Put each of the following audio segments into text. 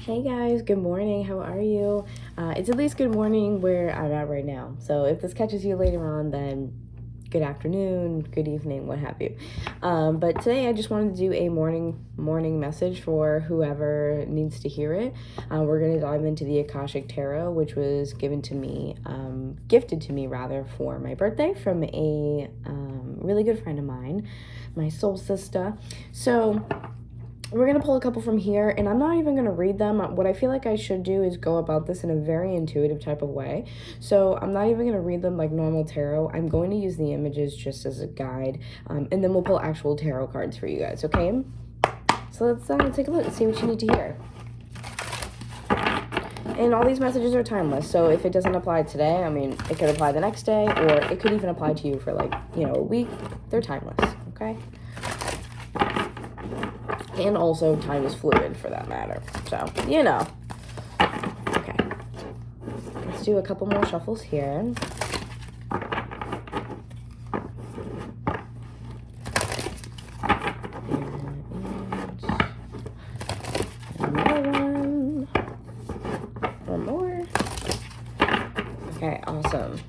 Hey guys, good morning. How are you? It's at least good morning where I'm at right now. So if this catches you later on, then good afternoon, good evening, what have you. But today I just wanted to do a morning message for whoever needs to hear it. We're gonna dive into the Akashic Tarot, which was gifted to me rather, for my birthday from a really good friend of mine, my soul sister. So we're going to pull a couple from here, and I'm not even going to read them. What I feel like I should do is go about this in a very intuitive type of way. So I'm not even going to read them like normal tarot. I'm going to use the images just as a guide, and then we'll pull actual tarot cards for you guys, okay? So let's take a look and see what you need to hear. And all these messages are timeless, so if it doesn't apply today, I mean, it could apply the next day, or it could even apply to you for like, a week. They're timeless, okay? And also, time is fluid for that matter. So, Okay. Let's do a couple more shuffles here. Another one. One more. Okay, awesome.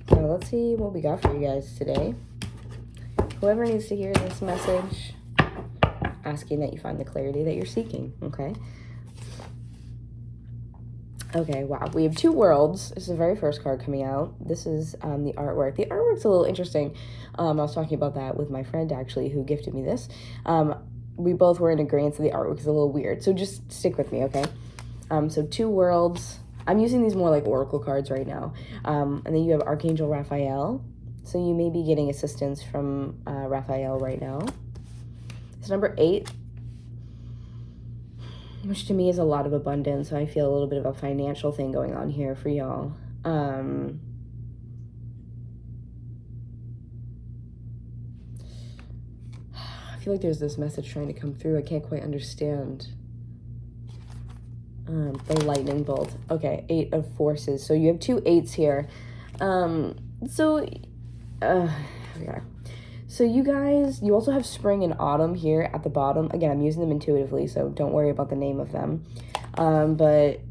So let's see what we got for you guys today. Whoever needs to hear this message, asking that you find the clarity that you're seeking, okay? Okay, wow. We have two worlds. This is the very first card coming out. This is the artwork. The artwork's a little interesting. I was talking about that with my friend, actually, who gifted me this. We both were in agreement that the artwork is a little weird, so just stick with me, okay? So two worlds. I'm using these more like oracle cards right now. And then you have Archangel Raphael. So you may be getting assistance from Raphael right now. It's number 8, which to me is a lot of abundance. So I feel a little bit of a financial thing going on here for y'all. I feel like there's this message trying to come through. I can't quite understand. The lightning bolt. Okay, 8 of forces. So you have two 8s here. Yeah. So you guys, you also have spring and autumn here at the bottom. Again, I'm using them intuitively, so don't worry about the name of them. But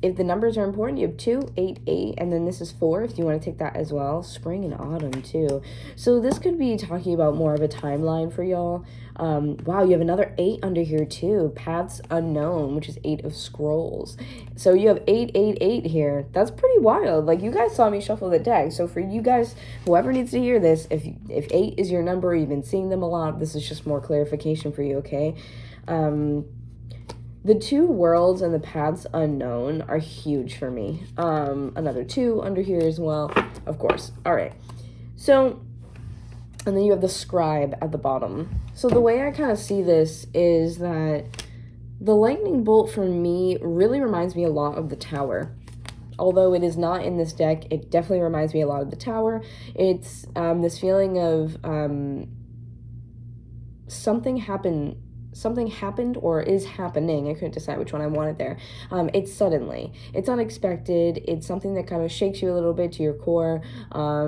if the numbers are important, you have 2, 8, 8, and then this is 4 if you want to take that as well. Spring and autumn too. So this could be talking about more of a timeline for y'all. Wow, you have another 8 under here too. Paths unknown, which is 8 of scrolls. So you have 8, 8, 8 here. That's pretty wild. Like, you guys saw me shuffle the deck. So for you guys, whoever needs to hear this, if 8 is your number, you've been seeing them a lot, this is just more clarification for you, okay? The two worlds and the paths unknown are huge for me. Another 2 under here as well, of course. All right. So, and then you have the scribe at the bottom. So the way I kind of see this is that the lightning bolt for me really reminds me a lot of the tower. Although it is not in this deck, it definitely reminds me a lot of the tower. It's this feeling of something happened or is happening. I couldn't decide which one I wanted there. It's suddenly. It's unexpected. It's something that kind of shakes you a little bit to your core,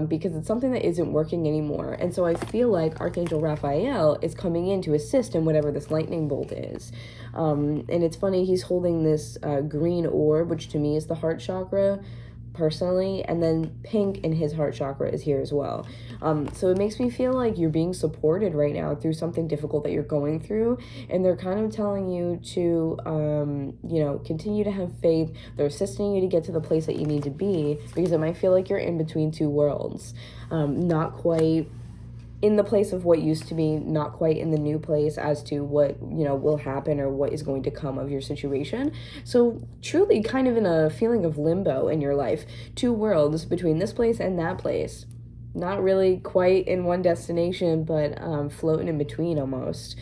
because it's something that isn't working anymore. And so I feel like Archangel Raphael is coming in to assist in whatever this lightning bolt is. And it's funny, he's holding this green orb, which to me is the heart chakra, personally, and then pink in his heart chakra is here as well. So it makes me feel like you're being supported right now through something difficult that you're going through, and they're kind of telling you to continue to have faith. They're assisting you to get to the place that you need to be, because it might feel like you're in between two worlds, not quite in the place of what used to be, not quite in the new place as to what, will happen or what is going to come of your situation. So truly kind of in a feeling of limbo in your life. Two worlds between this place and that place. Not really quite in one destination, but floating in between almost.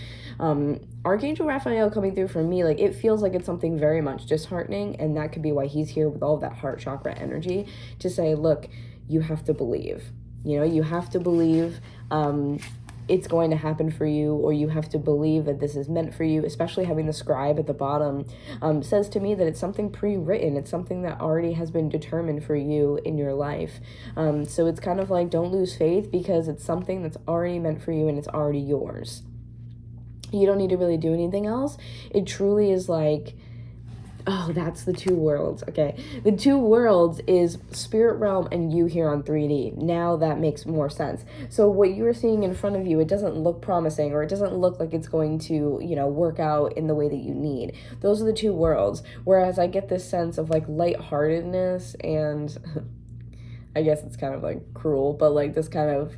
Archangel Raphael coming through for me, like, it feels like it's something very much disheartening, and that could be why he's here with all of that heart chakra energy to say, look, you have to believe. You have to believe it's going to happen for you, or you have to believe that this is meant for you. Especially having the scribe at the bottom says to me that it's something pre-written. It's something that already has been determined for you in your life. So it's kind of like, don't lose faith, because it's something that's already meant for you and it's already yours. You don't need to really do anything else. It truly is like, oh, that's the two worlds. Okay. The two worlds is spirit realm and you here on 3D. Now that makes more sense. So what you're seeing in front of you, it doesn't look promising, or it doesn't look like it's going to, work out in the way that you need. Those are the two worlds. Whereas I get this sense of like lightheartedness and I guess it's kind of like cruel, but like this kind of,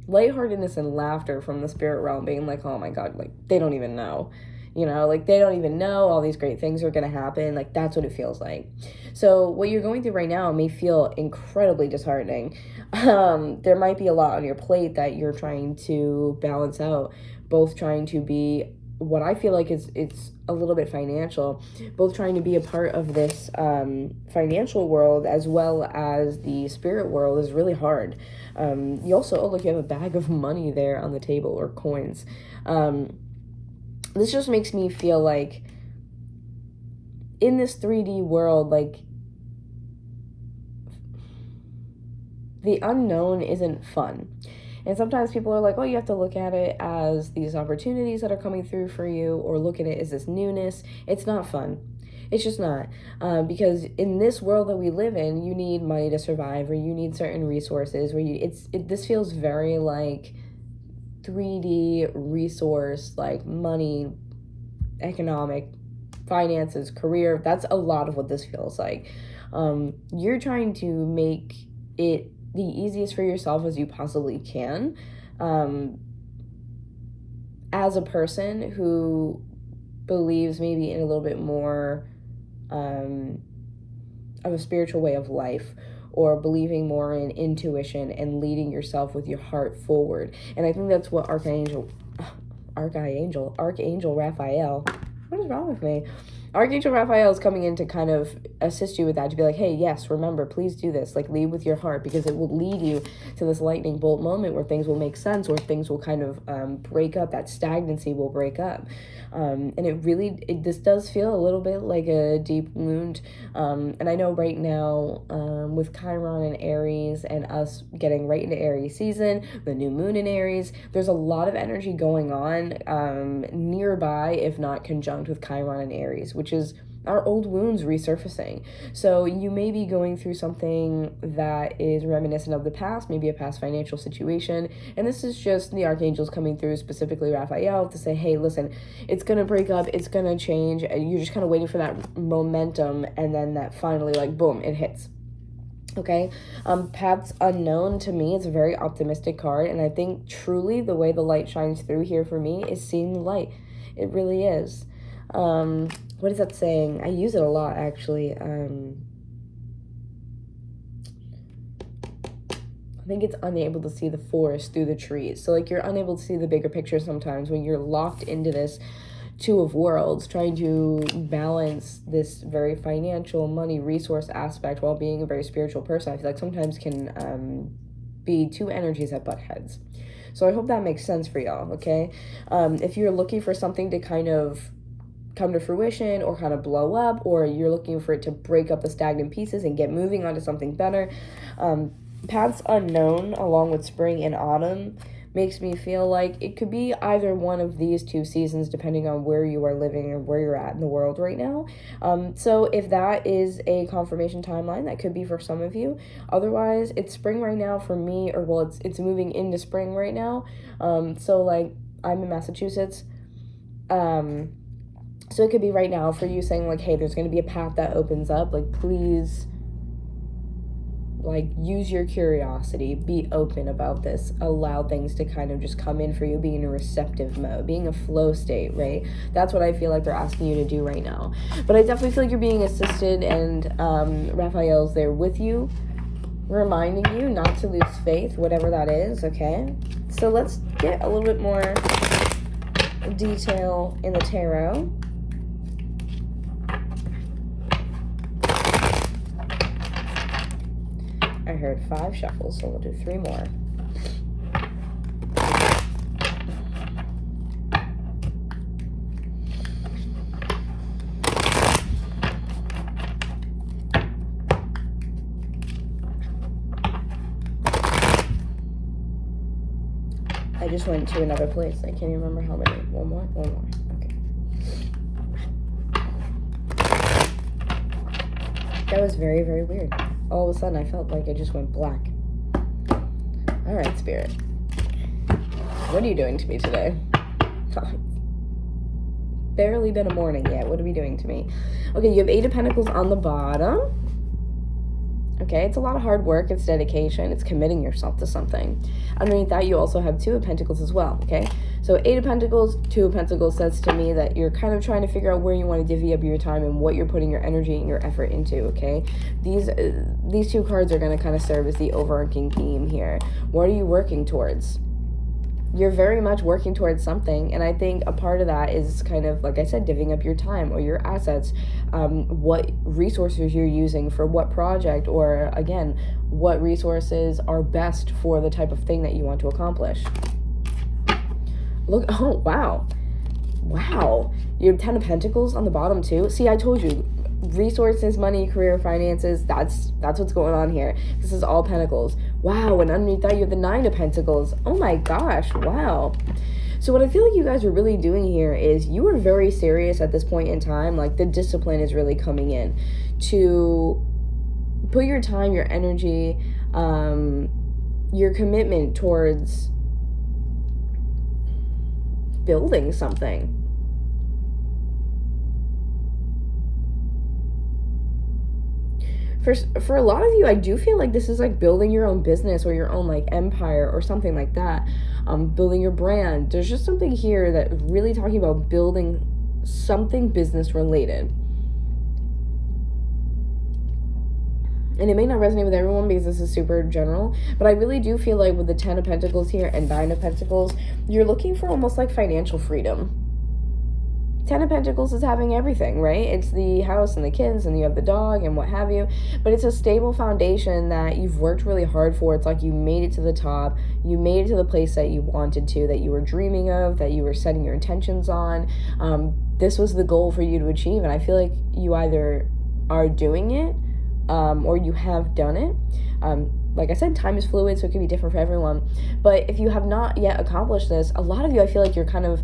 lightheartedness and laughter from the spirit realm, being like, oh my God, like they don't even know. Like they don't even know all these great things are going to happen. Like that's what it feels like. So what you're going through right now may feel incredibly disheartening. There might be a lot on your plate that you're trying to balance out, both trying to be what I feel like it's a little bit financial, both trying to be a part of this financial world as well as the spirit world is really hard. You also, look, you have a bag of money there on the table, or coins. This just makes me feel like in this 3D world, like the unknown isn't fun. And sometimes people are like, oh, you have to look at it as these opportunities that are coming through for you, or look at it as this newness. It's not fun. It's just not. Because in this world that we live in, you need money to survive, or you need certain resources where this feels very like 3D resource, like money, economic, finances, career. That's a lot of what this feels like. You're trying to make it the easiest for yourself as you possibly can, as a person who believes maybe in a little bit more of a spiritual way of life, or believing more in intuition and leading yourself with your heart forward. And I think that's what Archangel Raphael, what is wrong with me? Archangel Raphael is coming in to kind of assist you with that, to be like, hey, yes, remember, please do this. Like, lead with your heart, because it will lead you to this lightning bolt moment where things will make sense, or things will kind of break up. That stagnancy will break up. And this does feel a little bit like a deep wound. And I know right now, with Chiron and Aries, and us getting right into Aries season, the new moon in Aries, there's a lot of energy going on nearby, if not conjunct with Chiron and Aries, which is our old wounds resurfacing. So you may be going through something that is reminiscent of the past, maybe a past financial situation. And this is just the archangels coming through, specifically Raphael, to say, hey, listen, it's going to break up, it's going to change. You're just kind of waiting for that momentum, and then that finally, like, boom, it hits. Okay, Paths Unknown, to me, it's a very optimistic card. And I think truly the way the light shines through here for me is seeing the light. It really is. What is that saying? I use it a lot, actually. I think it's unable to see the forest through the trees. So, like, you're unable to see the bigger picture sometimes when you're locked into this two of worlds, trying to balance this very financial, money, resource aspect while being a very spiritual person. I feel like sometimes can be two energies that butt heads. So I hope that makes sense for y'all, okay? If you're looking for something to kind of come to fruition or kind of blow up, or you're looking for it to break up the stagnant pieces and get moving onto something better, Paths Unknown, along with spring and autumn, makes me feel like it could be either one of these two seasons, depending on where you are living or where you're at in the world right now. So if that is a confirmation timeline, that could be for some of you. Otherwise, it's spring right now for me, or well, it's moving into spring right now. So like, I'm in Massachusetts. So it could be right now for you, saying like, hey, there's going to be a path that opens up. Like, please, like, use your curiosity, be open about this, allow things to kind of just come in for you, be in a receptive mode, being a flow state, right? That's what I feel like they're asking you to do right now. But I definitely feel like you're being assisted, and Raphael's there with you, reminding you not to lose faith, whatever that is, okay? So let's get a little bit more detail in the tarot. I heard 5 shuffles, so we'll do 3 more. just went to another place. I can't even remember how many. One more? Okay. That was very, very weird. All of a sudden, I felt like it just went black. All right, Spirit. What are you doing to me today? Barely been a morning yet. What are we doing to me? Okay, you have 8 of Pentacles on the bottom. Okay, it's a lot of hard work. It's dedication. It's committing yourself to something. Underneath that, you also have 2 of Pentacles as well, okay? So 8 of Pentacles, 2 of Pentacles says to me that you're kind of trying to figure out where you want to divvy up your time and what you're putting your energy and your effort into, okay? These 2 cards are going to kind of serve as the overarching theme here. What are you working towards? You're very much working towards something, and I think a part of that is kind of, like I said, divvying up your time or your assets, what resources you're using for what project, or again, what resources are best for the type of thing that you want to accomplish. Look, oh, wow. Wow. You have 10 of Pentacles on the bottom too. See, I told you, resources, money, career, finances, that's what's going on here. This is all Pentacles. Wow, and underneath that you have the 9 of Pentacles. Oh my gosh, wow. So what I feel like you guys are really doing here is you are very serious at this point in time. Like, the discipline is really coming in to put your time, your energy, your commitment towards building something. For a lot of you, I do feel like this is like building your own business or your own like empire or something like that. Building your brand. There's just something here that really talking about building something business related. And it may not resonate with everyone because this is super general, but I really do feel like with the 10 of Pentacles here and 9 of Pentacles, you're looking for almost like financial freedom. 10 of Pentacles is having everything, right? It's the house and the kids and you have the dog and what have you, but it's a stable foundation that you've worked really hard for. It's like you made it to the top. You made it to the place that you wanted to, that you were dreaming of, that you were setting your intentions on. This was the goal for you to achieve, and I feel like you either are doing it or you have done it. Like I said, time is fluid, so it can be different for everyone. But if you have not yet accomplished this, a lot of you, I feel like you're kind of...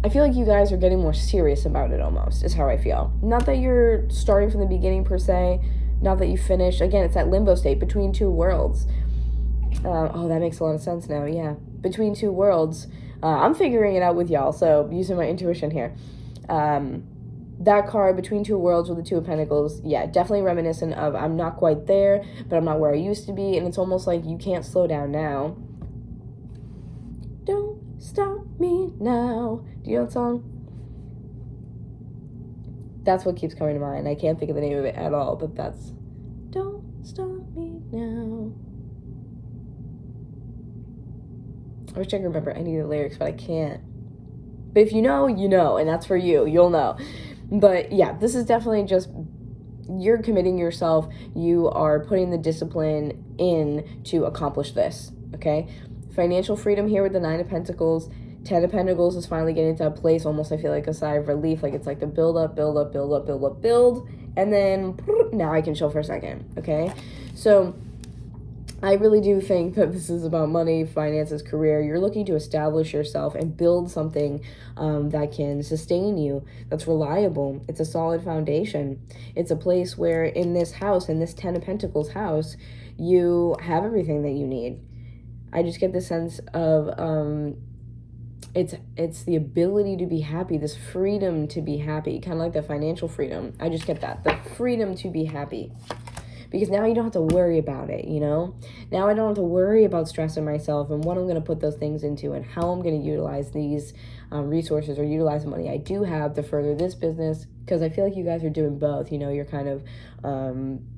I feel like you guys are getting more serious about it almost, is how I feel. Not that you're starting from the beginning per se, not that you finished. Again, it's that limbo state between 2 worlds. Oh, that makes a lot of sense now, yeah. Between 2 worlds. I'm figuring it out with y'all, so using my intuition here. That card, between 2 worlds with the 2 of Pentacles, yeah, definitely reminiscent of I'm not quite there, but I'm not where I used to be, and it's almost like you can't slow down now. Don't stop me now. Do you know that song? That's what keeps coming to mind. I can't think of the name of it at all, but that's Don't Stop Me Now. I wish I could remember any of the lyrics, but I can't. But if you know, you know, and that's for you. You'll know. But yeah, this is definitely just, you're committing yourself. You are putting the discipline in to accomplish this, okay? Financial freedom here with the 9 of Pentacles. 10 of Pentacles is finally getting to a place, almost I feel like a sigh of relief, like it's like the build, and then now I can chill for a second, okay? So I really do think that this is about money, finances, career. You're looking to establish yourself and build something that can sustain you, that's reliable. It's a solid foundation. It's a place where in this house, in this 10 of Pentacles house, you have everything that you need. I just get the sense of it's the ability to be happy, this freedom to be happy, kind of like the financial freedom. I just get that, the freedom to be happy. Because now you don't have to worry about it, you know? Now I don't have to worry about stressing myself and what I'm going to put those things into and how I'm going to utilize these resources or utilize the money I do have to further this business. Because I feel like you guys are doing both, you know? You're kind of,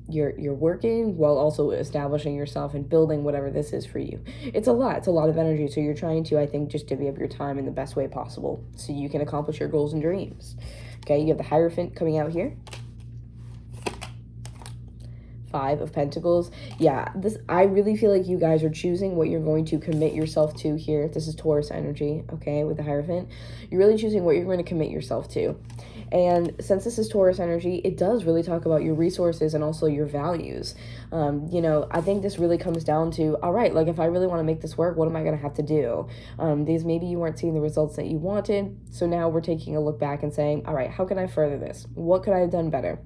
you're working while also establishing yourself and building whatever this is for you. It's a lot of energy. So you're trying to, I think, just divvy up your time in the best way possible so you can accomplish your goals and dreams. Okay, you have the Hierophant coming out here. Five of Pentacles. Yeah, I really feel like you guys are choosing what you're going to commit yourself to here. This is Taurus energy, okay, with the Hierophant. You're really choosing what you're going to commit yourself to. And since this is Taurus energy, it does really talk about your resources and also your values. You know, I think this really comes down to, all right, like if I really want to make this work, what am I going to have to do? These maybe you weren't seeing the results that you wanted. So now we're taking a look back and saying, all right, how can I further this? What could I have done better?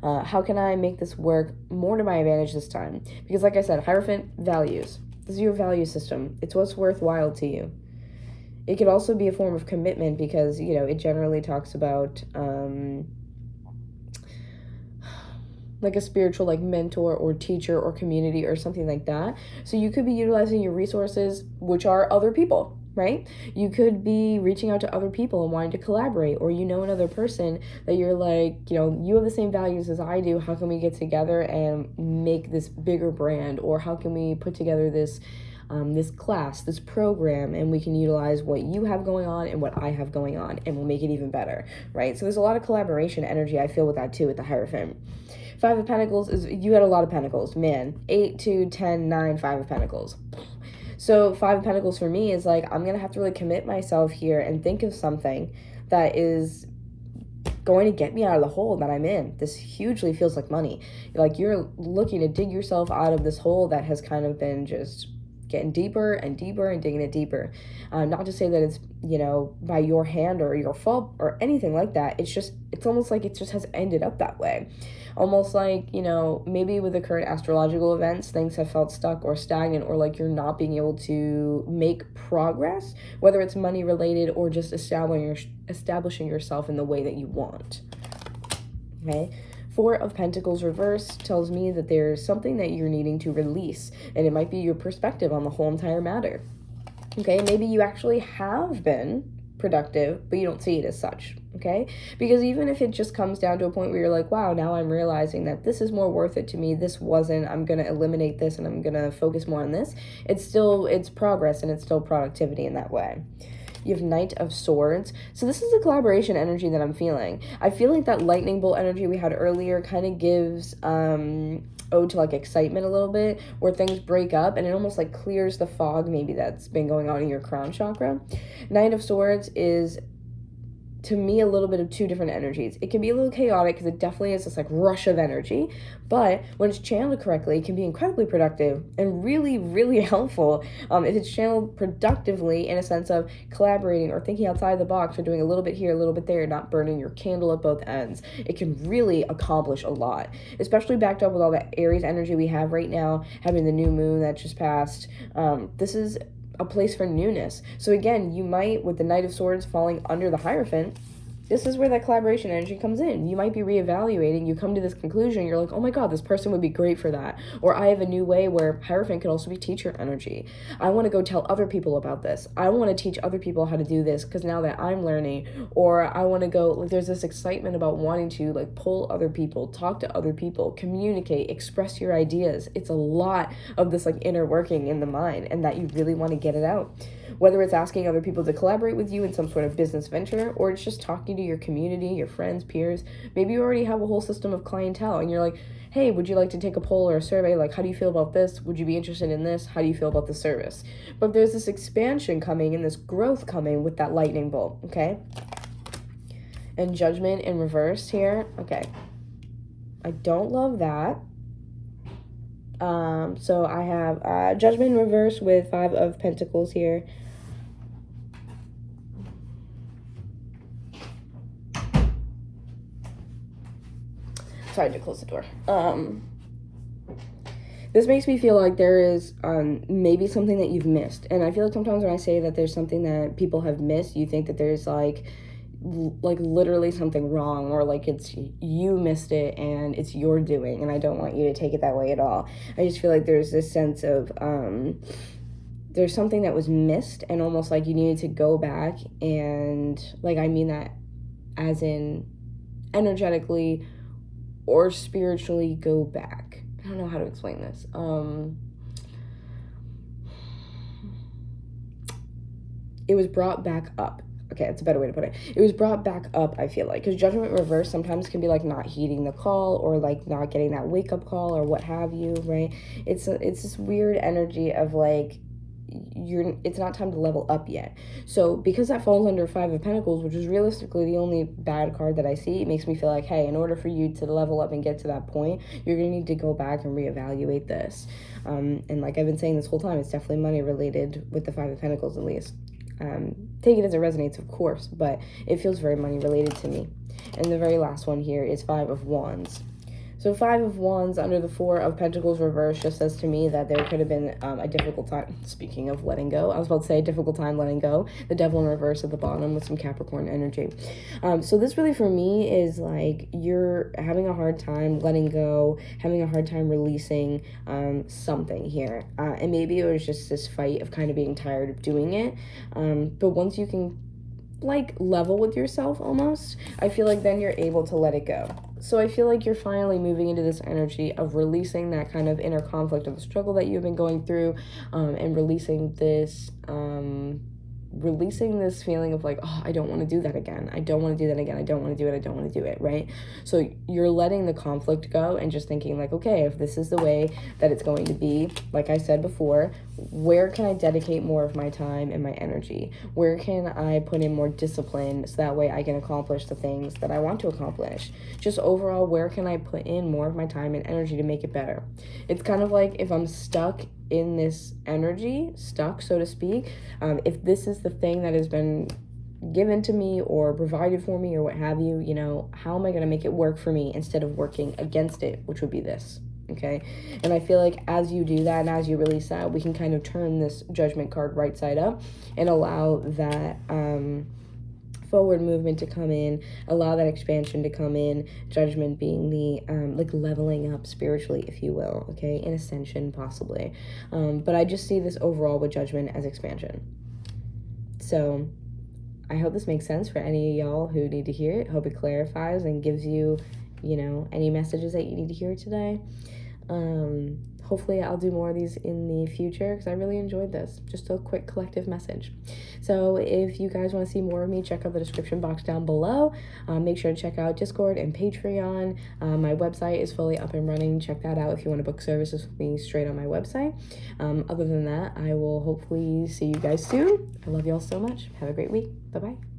How can I make this work more to my advantage this time? Because like I said, Hierophant, values. This is your value system. It's what's worthwhile to you. It could also be a form of commitment because, you know, it generally talks about like a spiritual like mentor or teacher or community or something like that. So you could be utilizing your resources, which are other people, right? You could be reaching out to other people and wanting to collaborate, or you know another person that you're like, you know, you have the same values as I do. How can we get together and make this bigger brand? Or how can we put together this class, this program, and we can utilize what you have going on and what I have going on, and we'll make it even better, right? So there's a lot of collaboration energy I feel with that too, with the Hierophant. Five of Pentacles is, you had a lot of Pentacles, man. 8, 2, 10, 9, 5 of Pentacles. So Five of Pentacles for me is like, I'm going to have to really commit myself here and think of something that is going to get me out of the hole that I'm in. This hugely feels like money. Like you're looking to dig yourself out of this hole that has kind of been just getting deeper and deeper and digging it deeper. Not to say that it's, you know, by your hand or your fault or anything like that. It's almost like it just has ended up that way. Almost like, you know, maybe with the current astrological events, things have felt stuck or stagnant, or like you're not being able to make progress, whether it's money related or just establishing yourself in the way that you want. Okay. Four of Pentacles reverse tells me that there's something that you're needing to release, and it might be your perspective on the whole entire matter. Okay, maybe you actually have been productive, but you don't see it as such, okay? Because even if it just comes down to a point where you're like, wow, now I'm realizing that this is more worth it to me, this wasn't, I'm going to eliminate this and I'm going to focus more on this, it's progress and it's still productivity in that way. You have Knight of Swords. So this is a collaboration energy that I'm feeling. I feel like that lightning bolt energy we had earlier kind of gives ode to like excitement a little bit, where things break up and it almost like clears the fog maybe that's been going on in your crown chakra. Knight of Swords is, to me, a little bit of two different energies. It can be a little chaotic because it definitely is this like rush of energy, but when it's channeled correctly, it can be incredibly productive and really, really helpful if it's channeled productively in a sense of collaborating or thinking outside the box or doing a little bit here, a little bit there, not burning your candle at both ends. It can really accomplish a lot, especially backed up with all that Aries energy we have right now, having the new moon that just passed. This is a place for newness. So again, you might, with the Knight of Swords falling under the Hierophant, this is where that collaboration energy comes in. You might be reevaluating, you come to this conclusion, you're like, oh my God, this person would be great for that. Or I have a new way where Hierophant could also be teacher energy. I want to go tell other people about this. I want to teach other people how to do this because now that I'm learning. Or I want to go, like there's this excitement about wanting to like pull other people, talk to other people, communicate, express your ideas. It's a lot of this like inner working in the mind, and that you really want to get it out. Whether it's asking other people to collaborate with you in some sort of business venture, or it's just talking to your community, your friends, peers. Maybe you already have a whole system of clientele and you're like, hey, would you like to take a poll or a survey? Like, how do you feel about this? Would you be interested in this? How do you feel about the service? But there's this expansion coming and this growth coming with that lightning bolt, okay? And Judgment in reverse here. Okay. I don't love that. So I have Judgment in reverse with Five of Pentacles here. Sorry to close the door. This makes me feel like there is maybe something that you've missed. And I feel like sometimes when I say that there's something that people have missed, you think that there's like literally something wrong, or like it's you missed it and it's your doing, and I don't want you to take it that way at all. I just feel like there's this sense of there's something that was missed, and almost like you needed to go back and, like, I mean that as in energetically or spiritually go back. I don't know how to explain this. It was brought back up. okay, that's a better way to put it. It was brought back up, I feel like, because judgment reverse sometimes can be like not heeding the call, or like not getting that wake up call, or what have you, right? It's this weird energy of like, it's not time to level up yet. So because that falls under Five of Pentacles, which is realistically the only bad card that I see, it makes me feel like, hey, in order for you to level up and get to that point, you're gonna need to go back and reevaluate this. And like I've been saying this whole time, it's definitely money related with the Five of Pentacles, at least. Take it as it resonates, of course, but it feels very money related to me. And the very last one here is Five of Wands. So Five of Wands under the Four of Pentacles reverse just says to me that there could have been a difficult time. Speaking of letting go, I was about to say a difficult time letting go. The Devil in reverse at the bottom with some Capricorn energy. So this really for me is like you're having a hard time letting go, having a hard time releasing something here. And maybe it was just this fight of kind of being tired of doing it. But once you can like level with yourself almost, I feel like then you're able to let it go. So I feel like you're finally moving into this energy of releasing that kind of inner conflict of the struggle that you've been going through, and releasing this feeling of like, oh, I don't want to do that again. I don't want to do that again. I don't want to do it. I don't want to do it, right? So you're letting the conflict go and just thinking like, okay, if this is the way that it's going to be, like I said before, where can I dedicate more of my time and my energy? Where can I put in more discipline so that way I can accomplish the things that I want to accomplish? Just overall, where can I put in more of my time and energy to make it better? It's kind of like if I'm stuck in this energy, stuck, so to speak, if this is the thing that has been given to me or provided for me or what have you, you know, how am I going to make it work for me instead of working against it, which would be this, okay? And I feel like as you do that and as you release that, we can kind of turn this Judgment card right side up and allow that forward movement to come in, allow that expansion to come in, Judgment being the like leveling up spiritually, if you will, okay, an ascension possibly, but I just see this overall with Judgment as expansion. So I hope this makes sense for any of y'all who need to hear it. Hope it clarifies and gives you, you know, any messages that you need to hear today. Hopefully I'll do more of these in the future because I really enjoyed this. Just a quick collective message. So if you guys want to see more of me, check out the description box down below. Make sure to check out Discord and Patreon. My website is fully up and running. Check that out if you want to book services with me straight on my website. Other than that, I will hopefully see you guys soon. I love y'all so much. Have a great week. Bye-bye.